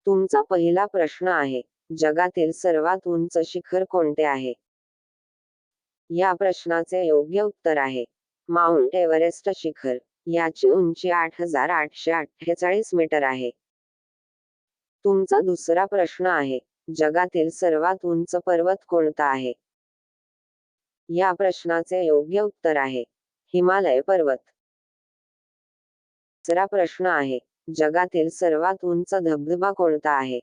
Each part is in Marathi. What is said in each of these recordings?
तुमचा पहिला प्रश्न आहे, जगातील सर्वात उंच शिखर कोणते आहे? या प्रश्नाचे योग्य उत्तर आहे माउंट एव्हरेस्ट शिखर. याची उंची 8,848 मीटर आहे. तुमचा दुसरा प्रश्न आहे, जगातील सर्वात उंच पर्वत कोणता आहे? या प्रश्नाचे योग्य उत्तर आहे हिमालय पर्वत. तिसरा प्रश्न आहे, जगातील सर्वात उंच धबधबा कोणता आहे?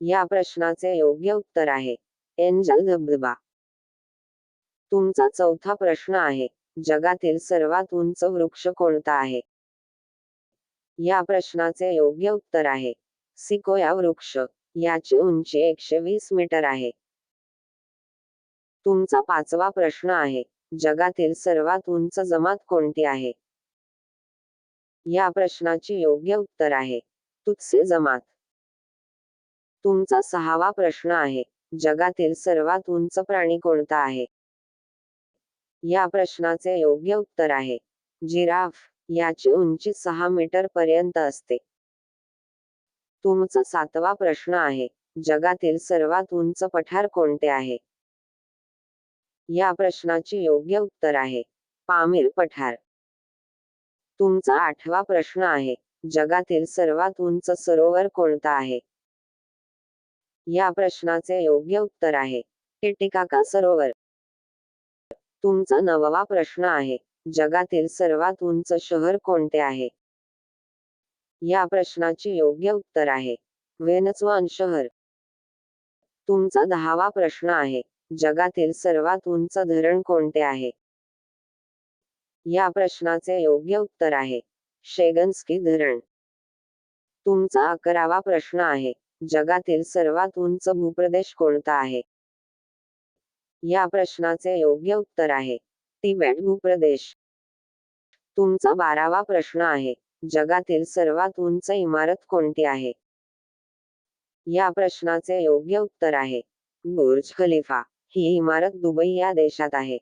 या प्रश्नाचे योग्य उत्तर आहे एंजल धबधबा. तुमचा चौथा प्रश्न आहे, जगातील सर्वात उंच वृक्ष कोणता आहे? या प्रश्नाचे योग्य उत्तर आहे सिकोया वृक्ष. याची उंची 120 मीटर आहे. तुमचा पाचवा प्रश्न आहे, जगातील सर्वात उंच जमात कोणती आहे? या प्रश्नाचे योग्य उत्तर आहे तुत्से जमात. तुमचा सहावा प्रश्न आहे, जगातील सर्वात उंच प्राणी कोणता आहे? या प्रश्नाचे योग्य उत्तर आहे जिराफ. याची उंची 6 मीटर पर्यंत असते. तुमचा सातवा प्रश्न आहे, जगातील सर्वात उंच पठार कोणते आहे? या प्रश्नाचे योग्य उत्तर आहे पामीर पठार. तुमचा आठवा प्रश्न आहे, जगातील सर्वात उंच सरोवर कोणता आहे? या प्रश्नाचे योग्य उत्तर आहे टिटिकाका सरोवर. तुमचा नववा प्रश्न आहे, जगातील सर्वात उंच शहर कोणते आहे? या प्रश्नाचे योग्य उत्तर आहे व्हेनसवान शहर. तुमचा 10वा प्रश्न आहे, जगातील सर्वात उंच धरण कोणते आहे? या प्रश्नाचे योग्य उत्तर आहे शेगन्स्की धरण. तुमचा 11वा प्रश्न आहे, जगातील सर्वात उंच भूप्रदेश कोणता आहे? या प्रश्नाचे योग्य उत्तर आहे तिबेट भूप्रदेश. तुमचा 12वा प्रश्न आहे, जगातील सर्वात उंच इमारत कोणती आहे? या प्रश्नाचे योग्य उत्तर आहे बुर्ज खलिफा. ही इमारत दुबई या देशात आहे.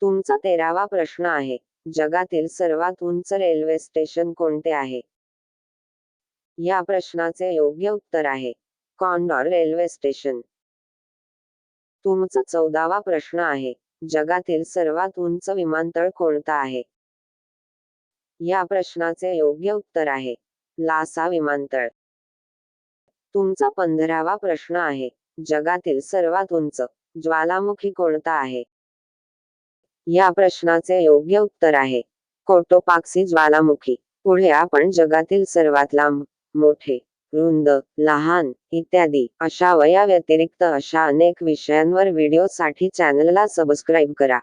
तुमचा 13वा प्रश्न आहे, जगातील सर्वात उंच रेल्वे स्टेशन कोणते आहे? या प्रश्नाचे योग्य उत्तर आहे कॉन्डोर रेल्वे स्टेशन. तुमचा 14वा प्रश्न आहे, जगातील सर्वात उंच विमानतळ कोणता आहे? या प्रश्नाचे योग्य उत्तर आहे लासा विमानतळ. तुमचा 15वा प्रश्न आहे, जगातील सर्वात उंच ज्वालामुखी कोणता आहे? या प्रश्नाचे योग्य उत्तर आहे कोटोपाक्सी ज्वालामुखी. पुढे आपण जगातील सर्वात लांब, मोठे, रुंद, लहान इत्यादी अशा व या व्यतिरिक्त अशा अनेक विषयांवर व्हिडिओसाठी चॅनलला सबस्क्राईब करा.